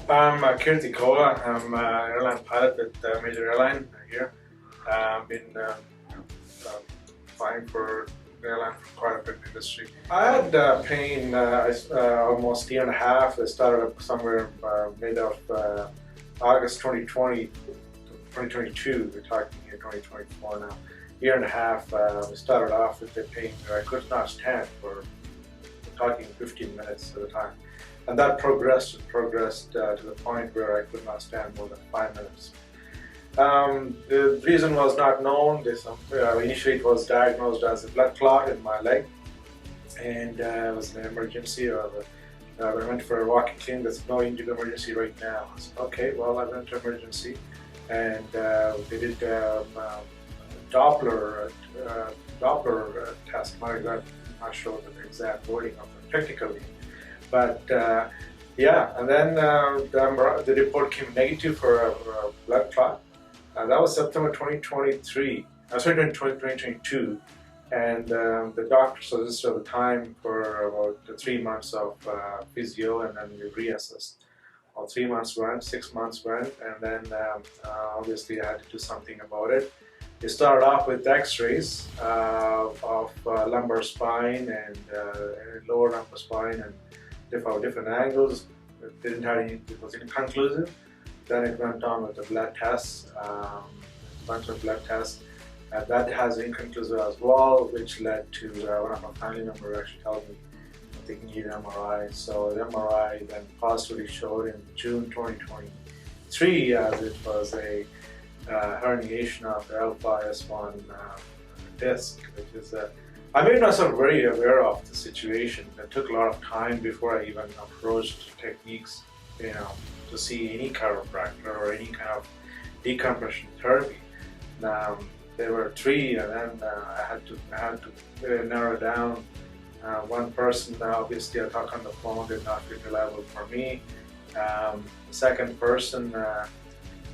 I'm Kirthi. I'm an airline pilot with a major airline here. I've been flying for the airline for quite a bit in the industry. I had pain almost a year and a half. I started up somewhere mid of August 2020 to 2022. We're talking here 2024 now. Year and a half. We started off with the pain that I could not stand for talking 15 minutes at a time. And that progressed to the point where I could not stand more than 5 minutes. The reason was not known. Initially it was diagnosed as a blood clot in my leg, and it was an emergency. I went for a walking clinic. There's no immediate emergency right now. I said, okay, well, I went to emergency, and they did Doppler test. I'm not sure the exact wording of it technically. But yeah, and then the report came negative for a blood clot. That was September 2023. Sorry, 2022. And the doctor suggested at the time for about 3 months of physio, and then we reassessed. Well, 3 months went, 6 months went, and then obviously I had to do something about it. We started off with x-rays of lumbar spine and lower lumbar spine, and different angles. It was inconclusive. Then it went on with the blood tests, bunch of blood tests. That has inconclusive as well, which led to one of my family members actually telling me that they need an MRI. So the MRI then positively showed in June 2023 as it was a herniation of the L5 disc, which is I made myself very aware of the situation. It took a lot of time before I even approached techniques, to see any chiropractor or any kind of decompression therapy. There were 3, and then I had to narrow down. One person, obviously, I talked on the phone, did not feel reliable for me. The second person,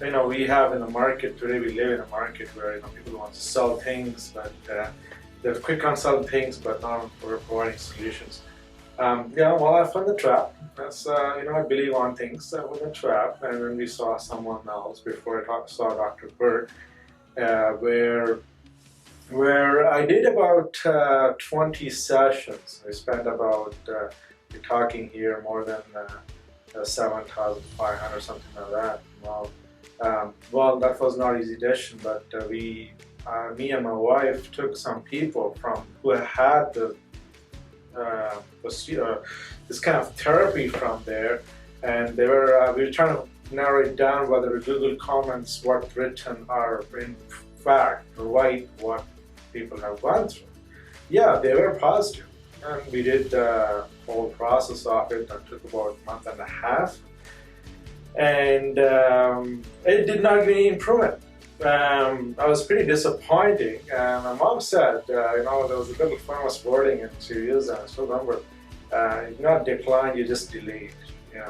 we have in the market today. We live in a market where people want to sell things, but they're quick on selling things, but not for providing solutions. Well, I found the trap. That's I believe on things with a trap, and then we saw someone else before I saw Dr. Burke, where I did about 20 sessions. I spent about we're talking here more than 7,500, something like that. Well, that was not easy decision, but me and my wife took some people who had this kind of therapy from there, and we were trying to narrow it down whether Google comments what written are in fact right what people have gone through. Yeah, they were positive, and we did the whole process of it. That took about a month and a half, and it did not give any improvement. I was pretty disappointing. My mom said, there was a little famous wording and she used, and I still remember, you not decline, you just delayed, and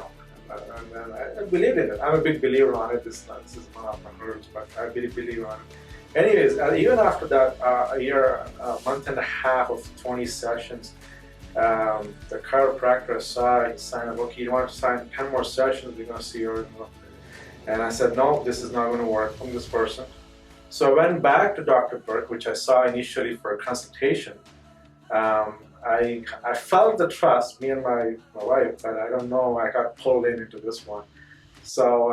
I believe in it. I'm a big believer on it. This is one of my words, but I really believe on it. Anyways, even after that, a month and a half of 20 sessions, the chiropractor signed, okay, you want to sign 10 more sessions, we're going to see your. And I said, no, this is not going to work from this person. So I went back to Dr. Burke, which I saw initially for a consultation. I felt the trust, me and my wife, but I don't know, I got pulled into this one. So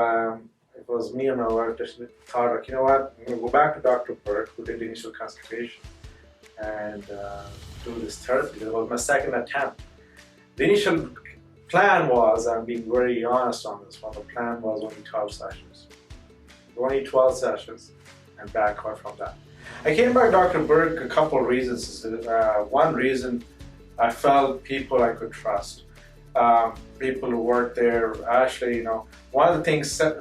it was me and my wife just thought, like, you know what, I'm going to go back to Dr. Burke, who did the initial consultation, and do this therapy. It was my second attempt. The initial plan was, I'm being very honest on this one, the plan was only 12 sessions. Only 12 sessions, and back out from that. I came back to Dr. Burke a couple of reasons. One reason, I felt people I could trust. People who worked there, actually, one of the things set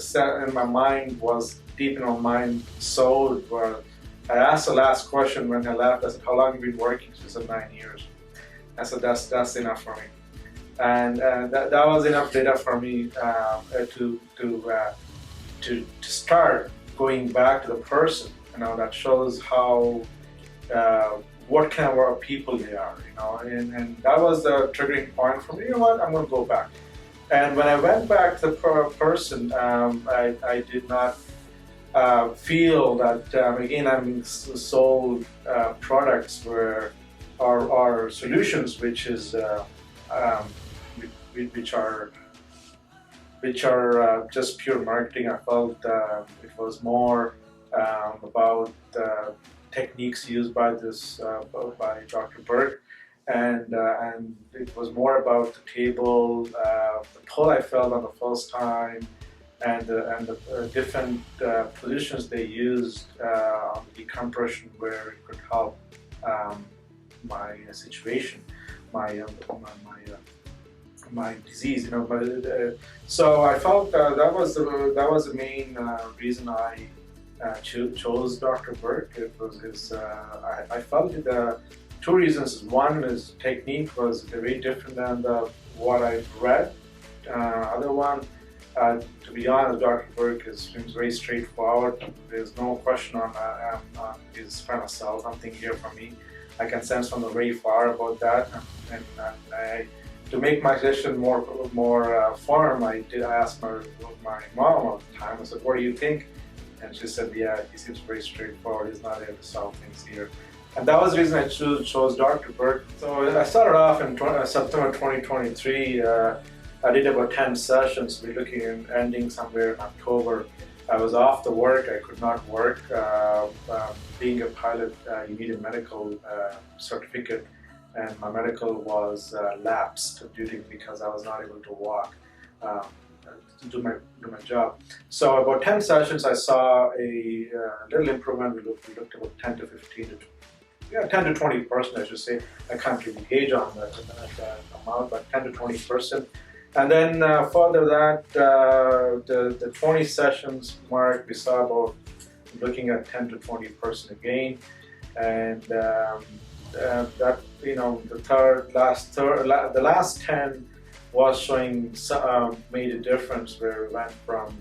in my mind was deep in my mind, so I asked the last question when I left. I said, how long have you been working? She said, 9 years. I said, that's enough for me. And that was enough data for me to start going back to the person. That shows how what kind of people they are. And that was the triggering point for me. You know what? I'm going to go back. And when I went back to the person, I did not feel that, again, I'm sold products where, or solutions which is um, which are just pure marketing. I felt it was more about techniques used by by Dr. Burke, and it was more about the table, the pull I felt on the first time, and the different positions they used on the decompression where it could help my situation, my my disease, you know. But so I felt that was the main reason I chose Dr. Burke. It was his. I felt two reasons. One is technique was very different than what I read. Other one, to be honest, Dr. Burke seems very straightforward. There's no question on he's trying to sell something here for me. I can sense from the very far about that, and to make my session more firm, I did ask my mom at the time. I said, "What do you think?" And she said, "Yeah, he seems very straightforward. He's not able to sell things here." And that was the reason I chose Dr. Burke. So I started off in September 2023. I did about 10 sessions. We're looking at ending somewhere in October. I was off the work. I could not work. Being a pilot, you need a medical certificate, and my medical was lapsed because I was not able to walk to do my job. So about 10 sessions, I saw a little improvement. We looked about 10 to 15 to 10 to 20%, I should say. I can't really gauge on that amount, but 10 to 20%. And then further that, the 20 sessions mark, we saw about looking at 10 to 20% again. And that, you know, the last 10 was showing made a difference, where we went from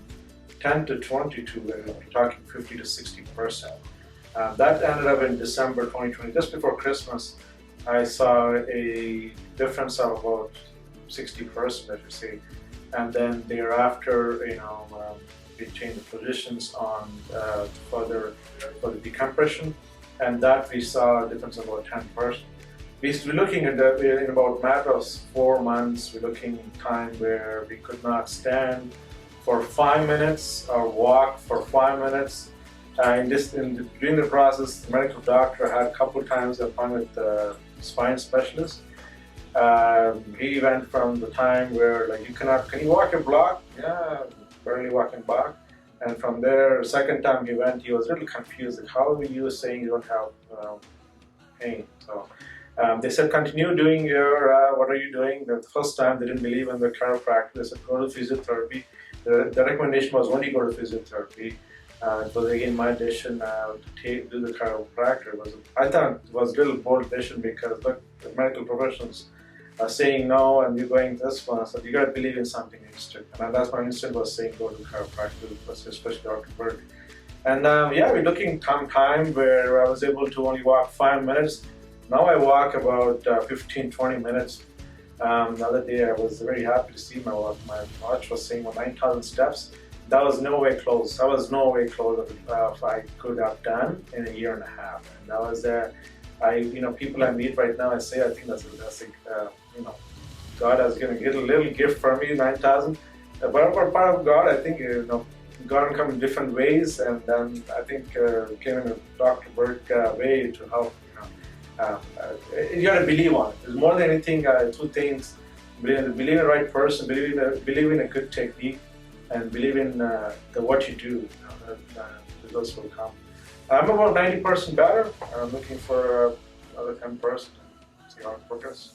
10 to 20 to we're talking 50 to 60%. That ended up in December 2020, just before Christmas. I saw a difference of about 60%, I should say, and then thereafter, you know, we changed the positions on for the decompression, and that we saw a difference of about 10%. We're looking at that in about a matter of 4 months. We're looking time where we could not stand for 5 minutes or walk for 5 minutes. During the process, the medical doctor had a couple of times appointment with the spine specialist. He went from the time where, like, can you walk a block? Yeah, barely walking block. And from there, the second time he went, he was a little confused. Like, how are you saying you don't have pain? So they said, continue doing your, what are you doing? The first time they didn't believe in the chiropractor. They said, go to physiotherapy. The recommendation was only go to physiotherapy. It was again my decision to do the chiropractor. I thought it was a little bold decision, because look, the medical professionals are saying no, and you're going this one. So you got to believe in something instant. And that's my instinct was saying go to chiropractor, especially Dr. Burke. And yeah, we're looking time where I was able to only walk 5 minutes. Now I walk about 15-20 minutes. The other day I was very happy to see my watch was saying 9,000 steps. That was no way close. That was no way close of I could have done in a year and a half. And that was people I meet right now, I say I think that's you know, God has given a little gift for me, 9,000. But part of God, I think, you know, God come in different ways, and then I think came in a Dr. Burke way to help. You got to believe on it. There's more than anything, two things: believe in the right person, believe in a good technique, and believe in what you do. The results will come. I'm about 90% better. I'm looking for another 10%. See how it progresses.